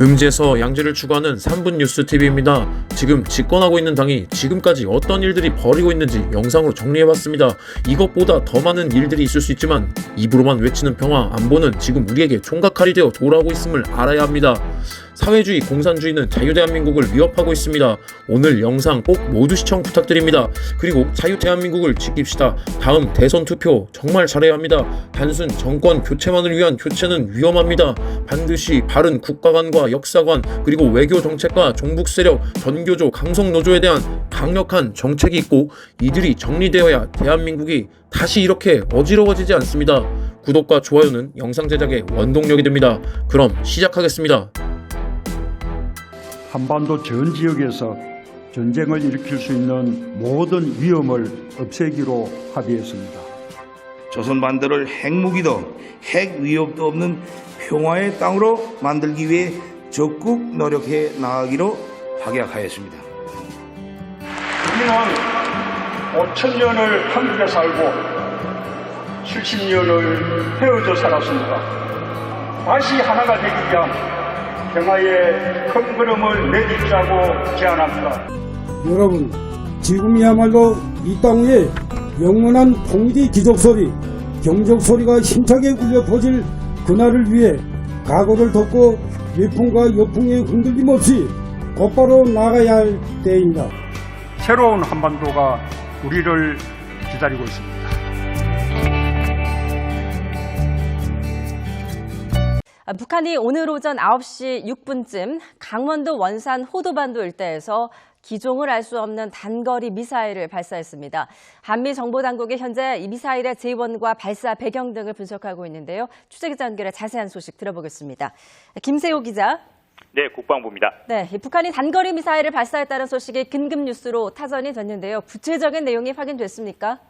음지에서 양지를 추구하는 3분 뉴스 TV입니다. 지금 집권하고 있는 당이 지금까지 어떤 일들이 벌이고 있는지 영상으로 정리해봤습니다. 이것보다 더 많은 일들이 있을 수 있지만 입으로만 외치는 평화 안보는 지금 우리에게 총각칼이 되어 돌아오고 있음을 알아야 합니다. 사회주의, 공산주의는 자유대한민국을 위협하고 있습니다. 오늘 영상 꼭 모두 시청 부탁드립니다. 그리고 자유대한민국을 지킵시다. 다음 대선 투표 정말 잘해야 합니다. 단순 정권 교체만을 위한 교체는 위험합니다. 반드시 바른 국가관과 역사관, 그리고 외교 정책과 종북 세력, 전교조, 강성노조에 대한 강력한 정책이 있고 이들이 정리되어야 대한민국이 다시 이렇게 어지러워지지 않습니다. 구독과 좋아요는 영상 제작의 원동력이 됩니다. 그럼 시작하겠습니다. 한반도 전 지역에서 전쟁을 일으킬 수 있는 모든 위험을 없애기로 합의했습니다. 조선 반도를 핵무기도 핵 위협도 없는 평화의 땅으로 만들기 위해 적극 노력해 나가기로 확약하였습니다. 우리는 5,000년을 한국에 살고 70년을 헤어져 살았습니다. 다시 하나가 되기 위한 평화의 큰 걸음을 내딛자고 제안합니다. 여러분, 지금이야말로 이 땅 위에 영원한 통일의 기적소리, 경적소리가 힘차게 울려 퍼질 그날을 위해 각오를 덮고 위풍과 역풍에 흔들림 없이 곧바로 나가야 할 때입니다. 새로운 한반도가 우리를 기다리고 있습니다. 북한이 오늘 오전 9시 6분쯤 강원도 원산 호도반도 일대에서 기종을 알 수 없는 단거리 미사일을 발사했습니다. 한미 정보당국이 현재 이 미사일의 재원과 발사 배경 등을 분석하고 있는데요. 취재기자 연결해 자세한 소식 들어보겠습니다. 김세호 기자. 네, 국방부입니다. 네, 북한이 단거리 미사일을 발사했다는 소식이 긴급 뉴스로 타전이 됐는데요. 구체적인 내용이 확인됐습니까?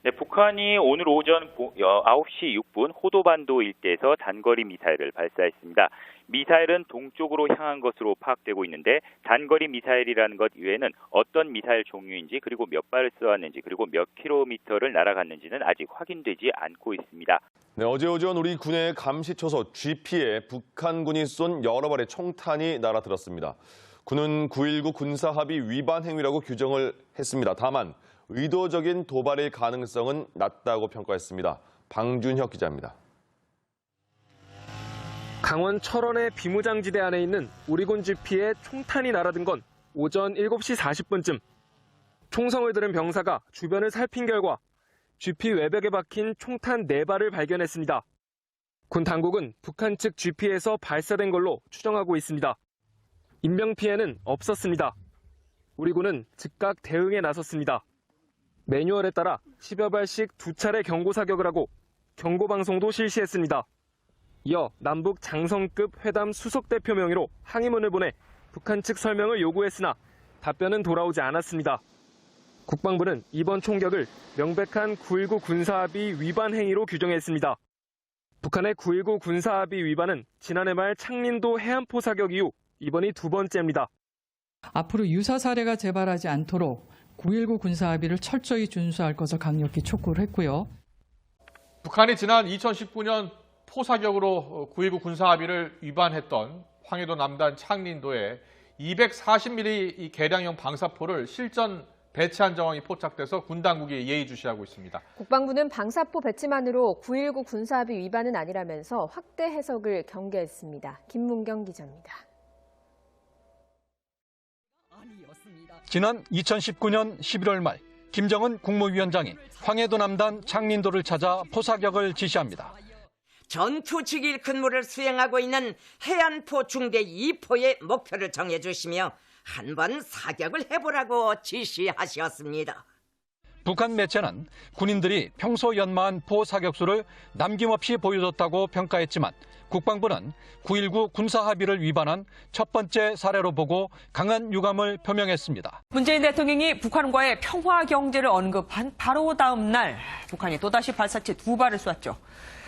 네, 북한이 오늘 오전 9시 6분 호도반도 일대에서 단거리 미사일을 발사했습니다. 미사일은 동쪽으로 향한 것으로 파악되고 있는데 단거리 미사일이라는 것 이외에는 어떤 미사일 종류인지 그리고 몇 발을 쏘았는지 그리고 몇 킬로미터를 날아갔는지는 아직 확인되지 않고 있습니다. 네, 어제 오전 우리 군의 감시초소 GP에 북한군이 쏜 여러 발의 총탄이 날아들었습니다. 군은 9.19 군사합의 위반 행위라고 규정을 했습니다. 다만 의도적인 도발의 가능성은 낮다고 평가했습니다. 방준혁 기자입니다. 강원 철원의 비무장지대 안에 있는 우리군 GP에 총탄이 날아든 건 오전 7시 40분쯤. 총성을 들은 병사가 주변을 살핀 결과 GP 외벽에 박힌 총탄 4발을 발견했습니다. 군 당국은 북한 측 GP에서 발사된 걸로 추정하고 있습니다. 인명 피해는 없었습니다. 우리 군은 즉각 대응에 나섰습니다. 매뉴얼에 따라 10여 발씩 2차례 경고 사격을 하고 경고 방송도 실시했습니다. 이어 남북 장성급 회담 수석대표 명의로 항의문을 보내 북한 측 설명을 요구했으나 답변은 돌아오지 않았습니다. 국방부는 이번 총격을 명백한 9.19 군사합의 위반 행위로 규정했습니다. 북한의 9.19 군사합의 위반은 지난해 말 창린도 해안포 사격 이후 이번이 2번째입니다. 앞으로 유사 사례가 재발하지 않도록 9.19 군사합의를 철저히 준수할 것을 강력히 촉구를 했고요. 북한이 지난 2019년 포사격으로 9.19 군사합의를 위반했던 황해도 남단 창린도에 240mm 개량형 방사포를 실전 배치한 정황이 포착돼서 군 당국이 예의주시하고 있습니다. 국방부는 방사포 배치만으로 9.19 군사합의 위반은 아니라면서 확대 해석을 경계했습니다. 김문경 기자입니다. 지난 2019년 11월 말 김정은 국무위원장이 황해도 남단 창린도를 찾아 포사격을 지시합니다. 전투 직일 근무를 수행하고 있는 해안포 중대 2포의 목표를 정해주시며 한번 사격을 해보라고 지시하셨습니다. 북한 매체는 군인들이 평소 연마한 포 사격수를 남김없이 보여줬다고 평가했지만 국방부는 9.19 군사합의를 위반한 첫 번째 사례로 보고 강한 유감을 표명했습니다. 문재인 대통령이 북한과의 평화 경제를 언급한 바로 다음 날 북한이 또다시 발사체 2발을 쐈죠.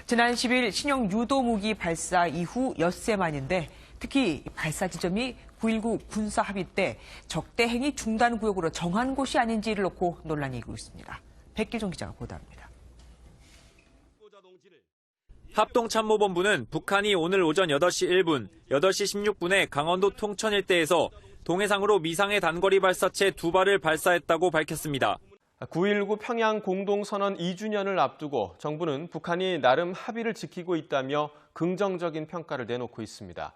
지난 10일 신형 유도무기 발사 이후 엿새 만인데 특히 발사 지점이 9.19 군사합의 때 적대행위 중단 구역으로 정한 곳이 아닌지를 놓고 논란이 일고 있습니다. 백길종 기자가 보도합니다. 합동참모본부는 북한이 오늘 오전 8시 1분, 8시 16분에 강원도 통천 일대에서 동해상으로 미상의 단거리 발사체 2발을 발사했다고 밝혔습니다. 9.19 평양 공동선언 2주년을 앞두고 정부는 북한이 나름 합의를 지키고 있다며 긍정적인 평가를 내놓고 있습니다.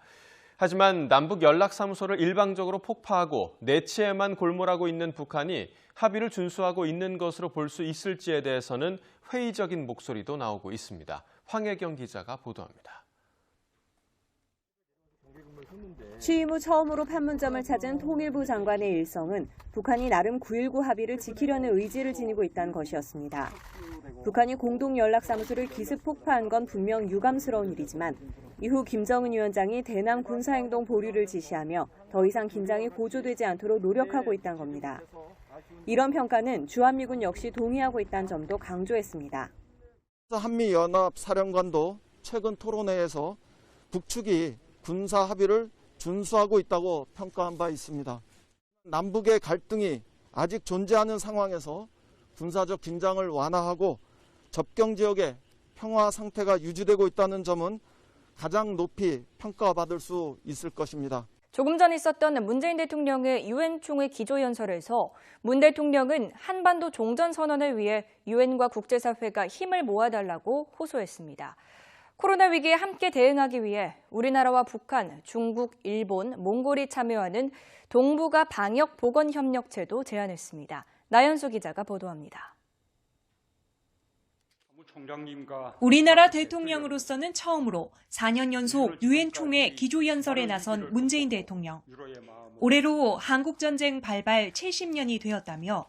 하지만 남북 연락사무소를 일방적으로 폭파하고 내치에만 골몰하고 있는 북한이 합의를 준수하고 있는 것으로 볼 수 있을지에 대해서는 회의적인 목소리도 나오고 있습니다. 황혜경 기자가 보도합니다. 취임 후 처음으로 판문점을 찾은 통일부 장관의 일성은 북한이 나름 9.19 합의를 지키려는 의지를 지니고 있다는 것이었습니다. 북한이 공동연락사무소를 기습 폭파한 건 분명 유감스러운 일이지만 이후 김정은 위원장이 대남 군사행동 보류를 지시하며 더 이상 긴장이 고조되지 않도록 노력하고 있다는 겁니다. 이런 평가는 주한미군 역시 동의하고 있다는 점도 강조했습니다. 한미연합사령관도 최근 토론회에서 북측이 군사 합의를 준수하고 있다고 평가한 바 있습니다. 남북의 갈등이 아직 존재하는 상황에서 군사적 긴장을 완화하고 접경 지역의 평화 상태가 유지되고 있다는 점은 가장 높이 평가받을 수 있을 것입니다. 조금 전 있었던 문재인 대통령의 유엔 총회 기조연설에서 문 대통령은 한반도 종전선언을 위해 유엔과 국제사회가 힘을 모아달라고 호소했습니다. 코로나 위기에 함께 대응하기 위해 우리나라와 북한, 중국, 일본, 몽골이 참여하는 동북아 방역 보건협력체도 제안했습니다. 나연수 기자가 보도합니다. 우리나라 대통령으로서는 처음으로 4년 연속 유엔 총회 기조연설에 나선 문재인 대통령. 올해로 한국전쟁 발발 70년이 되었다며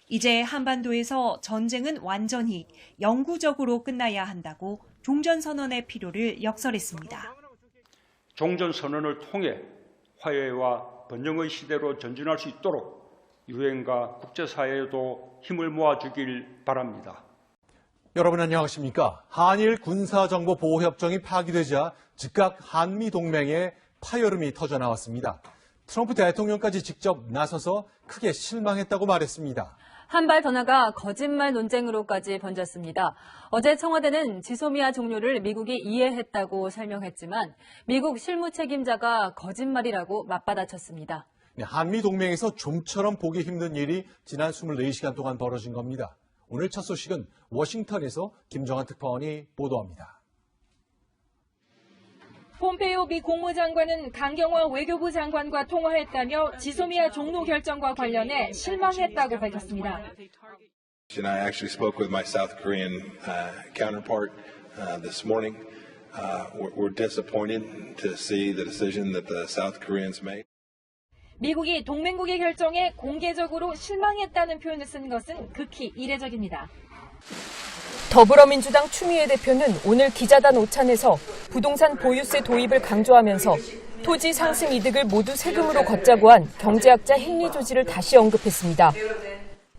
이제 한반도에서 전쟁은 완전히 영구적으로 끝나야 한다고 종전선언의 필요를 역설했습니다. 종전선언을 통해 화해와 번영의 시대로 전진할 수 있도록 유엔과 국제사회에도 힘을 모아주길 바랍니다. 여러분 안녕하십니까? 한일 군사정보보호협정이 파기되자 즉각 한미동맹에 파열음이 터져나왔습니다. 트럼프 대통령까지 직접 나서서 크게 실망했다고 말했습니다. 한 발 더 나가 거짓말 논쟁으로까지 번졌습니다. 어제 청와대는 지소미아 종료를 미국이 이해했다고 설명했지만 미국 실무 책임자가 거짓말이라고 맞받아쳤습니다. 한미동맹에서 좀처럼 보기 힘든 일이 지난 24시간 동안 벌어진 겁니다. 오늘 첫 소식은 워싱턴에서 김정한 특파원이 보도합니다. 폼페이오 미 국무장관은 강경화 외교부 장관과 통화했다며 지소미아 종료 결정과 관련해 실망했다고 밝혔습니다. And I actually spoke with my South Korean counterpart this morning. We're disappointed to see the decision that the South Koreans made. 미국이 동맹국의 결정에 공개적으로 실망했다는 표현을 쓴 것은 극히 이례적입니다. 더불어민주당 추미애 대표는 오늘 기자단 오찬에서 부동산 보유세 도입을 강조하면서 토지 상승 이득을 모두 세금으로 걷자고 한 경제학자 헨리 조지를 다시 언급했습니다.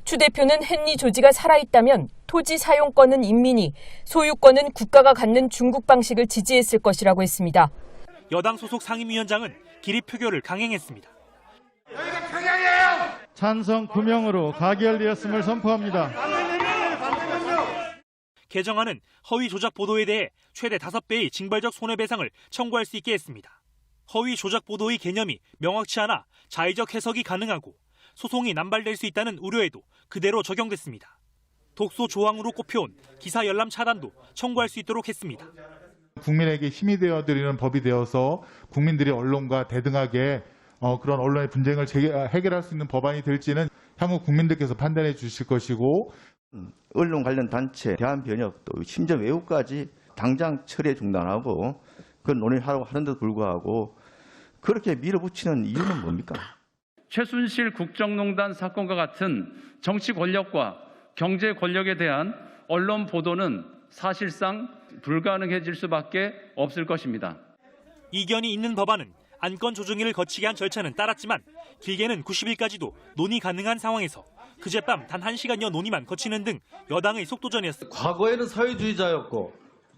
추 대표는 헨리 조지가 살아있다면 토지 사용권은 인민이, 소유권은 국가가 갖는 중국 방식을 지지했을 것이라고 했습니다. 여당 소속 상임위원장은 기립 표결을 강행했습니다. 여기가 평양이에요. 찬성 9명으로 가결되었음을 선포합니다. 개정안은 허위 조작 보도에 대해 최대 5배의 징벌적 손해배상을 청구할 수 있게 했습니다. 허위 조작 보도의 개념이 명확치 않아 자의적 해석이 가능하고 소송이 남발될 수 있다는 우려에도 그대로 적용됐습니다. 독소 조항으로 꼽혀온 기사 열람 차단도 청구할 수 있도록 했습니다. 국민에게 힘이 되어드리는 법이 되어서 국민들이 언론과 대등하게 그런 언론의 분쟁을 해결할 수 있는 법안이 될지는 향후 국민들께서 판단해 주실 것이고, 언론 관련 단체, 대한변협, 또 심지어 외국까지 당장 철회 중단하고 그런 논의를 하라고 하는데도 불구하고 그렇게 밀어붙이는 이유는 뭡니까? 최순실 국정농단 사건과 같은 정치 권력과 경제 권력에 대한 언론 보도는 사실상 불가능해질 수밖에 없을 것입니다. 이견이 있는 법안은 안건 조정위를 거치게 한 절차는 따랐지만 길게는 90일까지도 논의 가능한 상황에서 그젯밤 단 1시간여 논의만 거치는 등 여당의 속도전이었습니다. 과거에는 사회주의자였고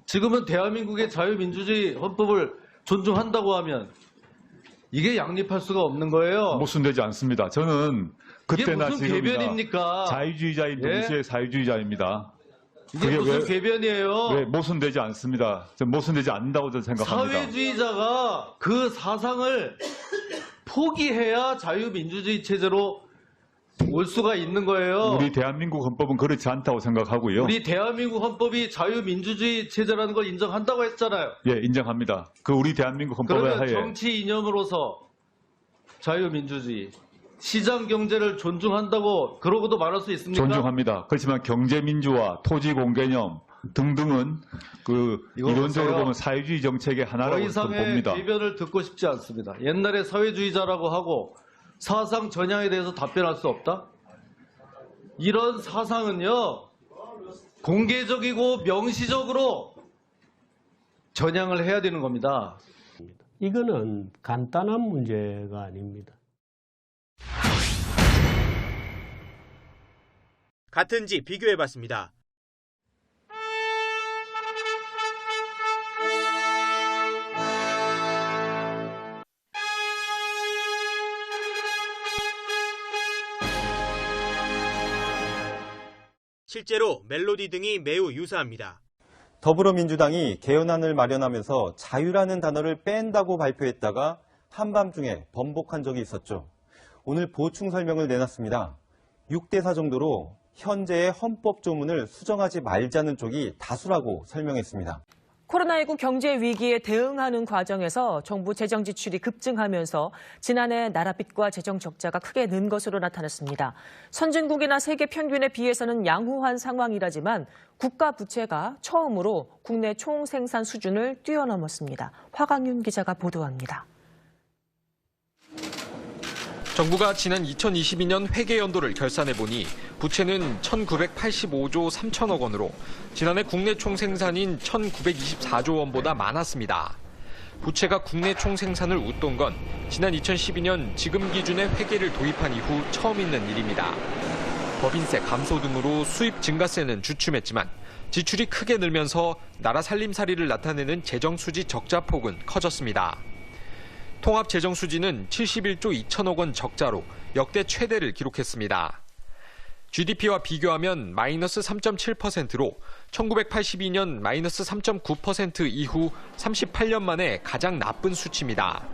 지금은 대한민국의 자유민주주의 헌법을 존중한다고 하면 이게 양립할 수가 없는 거예요. 모순되지 않습니다. 저는 그때나 이게 무슨 지금이나 개변입니까? 자유주의자인 동시에 사회주의자입니다. 이게 무슨 궤변이에요? 왜 모순되지 않습니다. 모순되지 않는다고 저는 생각합니다. 사회주의자가 그 사상을 포기해야 자유민주주의 체제로 올 수가 있는 거예요. 우리 대한민국 헌법은 그렇지 않다고 생각하고요. 우리 대한민국 헌법이 자유민주주의 체제라는 걸 인정한다고 했잖아요. 예, 인정합니다. 그 우리 대한민국 헌법에 그러면 하에 정치 이념으로서 자유민주주의, 시장 경제를 존중한다고 그러고도 말할 수 있습니까? 존중합니다. 그렇지만 경제민주화, 토지공개념 등등은 이론적으로 보면 사회주의 정책의 하나라고 더 이상의 봅니다. 대변을 듣고 싶지 않습니다. 옛날에 사회주의자라고 하고 사상 전향에 대해서 답변할 수 없다? 이런 사상은요, 공개적이고 명시적으로 전향을 해야 되는 겁니다. 이거는 간단한 문제가 아닙니다. 같은지 비교해봤습니다. 실제로 멜로디 등이 매우 유사합니다. 더불어민주당이 개헌안을 마련하면서 자유라는 단어를 뺀다고 발표했다가 한밤중에 번복한 적이 있었죠. 오늘 보충 설명을 내놨습니다. 6대4 정도로 현재의 헌법 조문을 수정하지 말자는 쪽이 다수라고 설명했습니다. 코로나19 경제 위기에 대응하는 과정에서 정부 재정 지출이 급증하면서 지난해 나라 빚과 재정 적자가 크게 는 것으로 나타났습니다. 선진국이나 세계 평균에 비해서는 양호한 상황이라지만 국가 부채가 처음으로 국내 총생산 수준을 뛰어넘었습니다. 화강윤 기자가 보도합니다. 정부가 지난 2022년 회계연도를 결산해보니 부채는 1,985조 3천억 원으로 지난해 국내 총생산인 1,924조 원보다 많았습니다. 부채가 국내 총생산을 웃돈 건 지난 2012년 지금 기준의 회계를 도입한 이후 처음 있는 일입니다. 법인세 감소 등으로 수입 증가세는 주춤했지만 지출이 크게 늘면서 나라 살림살이를 나타내는 재정수지 적자폭은 커졌습니다. 통합재정수지는 71조 2천억 원 적자로 역대 최대를 기록했습니다. GDP와 비교하면 마이너스 3.7%로 1982년 마이너스 3.9% 이후 38년 만에 가장 나쁜 수치입니다.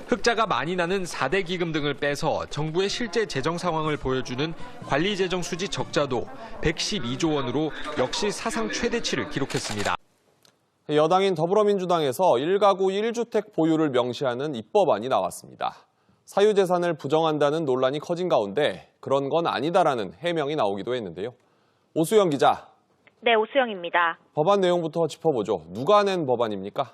흑자가 많이 나는 4대 기금 등을 빼서 정부의 실제 재정 상황을 보여주는 관리재정수지 적자도 112조 원으로 역시 사상 최대치를 기록했습니다. 여당인 더불어민주당에서 1가구 1주택 보유를 명시하는 입법안이 나왔습니다. 사유재산을 부정한다는 논란이 커진 가운데 그런 건 아니다라는 해명이 나오기도 했는데요. 오수영 기자. 네, 오수영입니다. 법안 내용부터 짚어보죠. 누가 낸 법안입니까?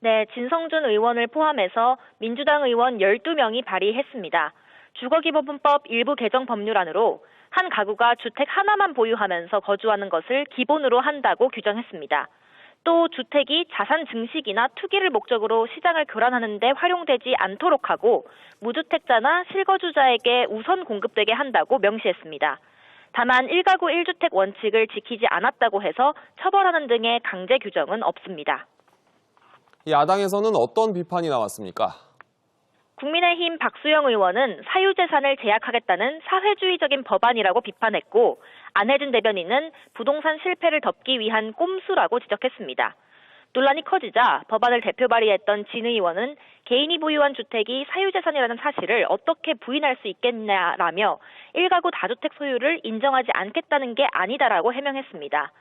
네, 진성준 의원을 포함해서 민주당 의원 12명이 발의했습니다. 주거기본법 일부 개정 법률안으로 한 가구가 주택 하나만 보유하면서 거주하는 것을 기본으로 한다고 규정했습니다. 또 주택이 자산 증식이나 투기를 목적으로 시장을 교란하는 데 활용되지 않도록 하고 무주택자나 실거주자에게 우선 공급되게 한다고 명시했습니다. 다만 1가구 1주택 원칙을 지키지 않았다고 해서 처벌하는 등의 강제 규정은 없습니다. 야당에서는 어떤 비판이 나왔습니까? 국민의힘 박수영 의원은 사유재산을 제약하겠다는 사회주의적인 법안이라고 비판했고 안혜진 대변인은 부동산 실패를 덮기 위한 꼼수라고 지적했습니다. 논란이 커지자 법안을 대표 발의했던 진 의원은 개인이 보유한 주택이 사유재산이라는 사실을 어떻게 부인할 수 있겠냐라며 1가구 다주택 소유를 인정하지 않겠다는 게 아니다라고 해명했습니다.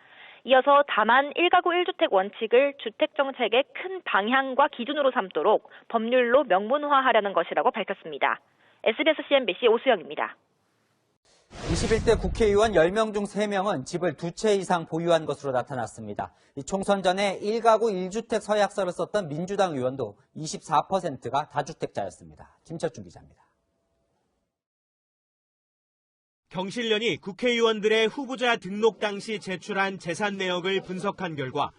이어서 다만 1가구 1주택 원칙을 주택정책의 큰 방향과 기준으로 삼도록 법률로 명문화하려는 것이라고 밝혔습니다. SBS CNBC 오수영입니다. 21대 국회의원 10명 중 3명은 집을 2채 이상 보유한 것으로 나타났습니다. 총선 전에 1가구 1주택 서약서를 썼던 민주당 의원도 24%가 다주택자였습니다. 김철중 기자입니다. 경실련이 국회의원들의 후보자 등록 당시 제출한 재산 내역을 분석한 결과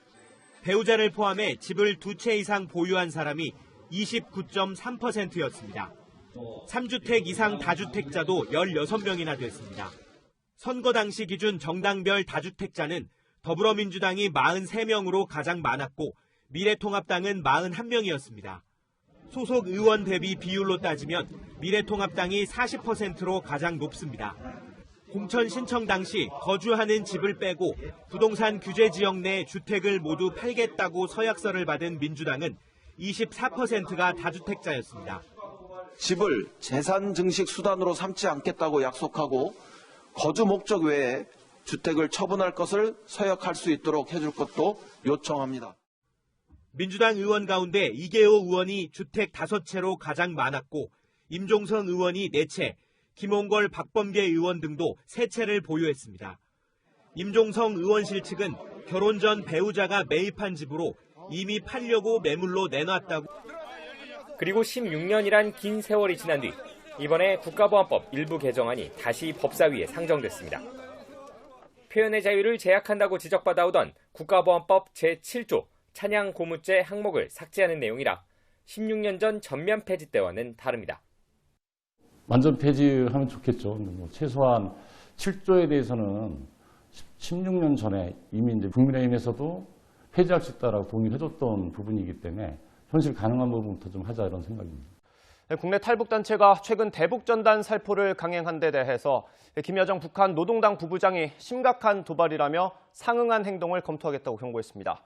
배우자를 포함해 집을 2채 이상 보유한 사람이 29.3%였습니다. 3주택 이상 다주택자도 16명이나 됐습니다. 선거 당시 기준 정당별 다주택자는 더불어민주당이 43명으로 가장 많았고 미래통합당은 41명이었습니다. 소속 의원 대비 비율로 따지면 미래통합당이 40%로 가장 높습니다. 공천 신청 당시 거주하는 집을 빼고 부동산 규제 지역 내 주택을 모두 팔겠다고 서약서를 받은 민주당은 24%가 다주택자였습니다. 집을 재산 증식 수단으로 삼지 않겠다고 약속하고 거주 목적 외에 주택을 처분할 것을 서약할 수 있도록 해줄 것도 요청합니다. 민주당 의원 가운데 이계호 의원이 주택 5채로 가장 많았고 임종성 의원이 4채, 김홍걸, 박범계 의원 등도 3채를 보유했습니다. 임종성 의원실 측은 결혼 전 배우자가 매입한 집으로 이미 팔려고 매물로 내놨다고. 그리고 16년이란 긴 세월이 지난 뒤 이번에 국가보안법 일부 개정안이 다시 법사위에 상정됐습니다. 표현의 자유를 제약한다고 지적받아오던 국가보안법 제7조 찬양 고무죄 항목을 삭제하는 내용이라 16년 전 전면 폐지 때와는 다릅니다. 완전 폐지하면 좋겠죠. 뭐 최소한 7조에 대해서는 16년 전에 이미 이제 국민의힘에서도 폐지할 수 있다라고 동의를 해줬던 부분이기 때문에 현실 가능한 부분부터 좀 하자 이런 생각입니다. 국내 탈북단체가 최근 대북전단 살포를 강행한 데 대해서 김여정 북한 노동당 부부장이 심각한 도발이라며 상응한 행동을 검토하겠다고 경고했습니다.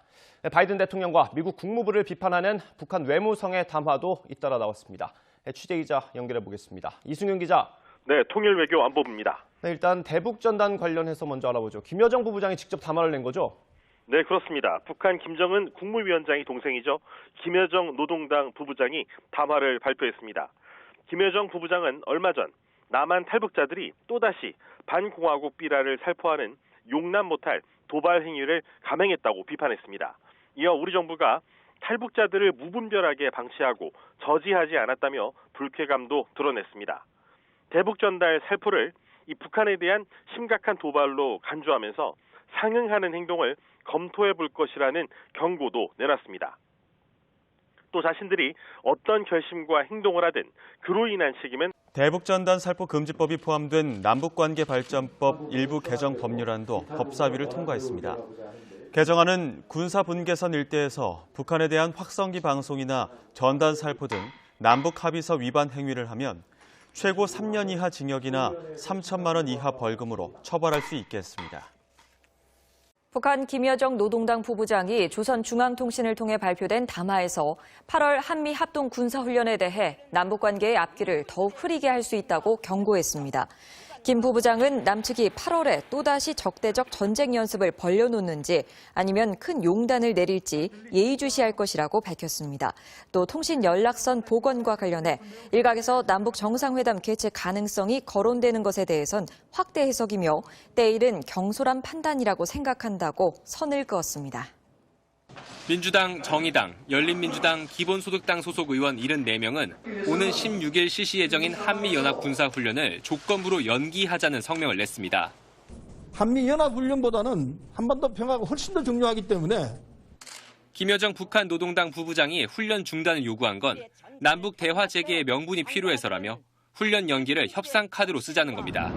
바이든 대통령과 미국 국무부를 비판하는 북한 외무성의 담화도 잇따라 나왔습니다. 취재기자 연결해 보겠습니다. 이승윤 기자. 네, 통일외교 안보부입니다. 네, 일단 대북전단 관련해서 먼저 알아보죠. 김여정 부부장이 직접 담화를 낸 거죠? 네, 그렇습니다. 북한 김정은 국무위원장이 동생이죠. 김여정 노동당 부부장이 담화를 발표했습니다. 김여정 부부장은 얼마 전 남한 탈북자들이 또다시 반공화국 비라를 살포하는 용납 못할 도발 행위를 감행했다고 비판했습니다. 이어 우리 정부가 탈북자들을 무분별하게 방치하고 저지하지 않았다며 불쾌감도 드러냈습니다. 대북전달 살포를 이 북한에 대한 심각한 도발로 간주하면서 상응하는 행동을 검토해 볼 것이라는 경고도 내놨습니다. 또 자신들이 어떤 결심과 행동을 하든 그로 인한 책임은 대북전단 살포 금지법이 포함된 남북관계 발전법 일부 개정 법률안도 법사위를 통과했습니다. 개정안은 군사 분계선 일대에서 북한에 대한 확성기 방송이나 전단 살포 등 남북 합의서 위반 행위를 하면 최고 3년 이하 징역이나 3천만 원 이하 벌금으로 처벌할 수 있게 했습니다. 북한 김여정 노동당 부부장이 조선중앙통신을 통해 발표된 담화에서 8월 한미 합동 군사훈련에 대해 남북관계의 앞길을 더욱 흐리게 할 수 있다고 경고했습니다. 김 부부장은 남측이 8월에 또다시 적대적 전쟁 연습을 벌려놓는지 아니면 큰 용단을 내릴지 예의주시할 것이라고 밝혔습니다. 또 통신연락선 복원과 관련해 일각에서 남북 정상회담 개최 가능성이 거론되는 것에 대해선 확대 해석이며 때일은 경솔한 판단이라고 생각한다고 선을 그었습니다. 민주당, 정의당, 열린민주당, 기본소득당 소속 의원 74명은 오는 16일 실시 예정인 한미연합군사훈련을 조건부로 연기하자는 성명을 냈습니다. 한미연합훈련보다는 한반도 평화가 훨씬 더 중요하기 때문에 김여정 북한 노동당 부부장이 훈련 중단을 요구한 건 남북 대화 재개의 명분이 필요해서라며 훈련 연기를 협상 카드로 쓰자는 겁니다.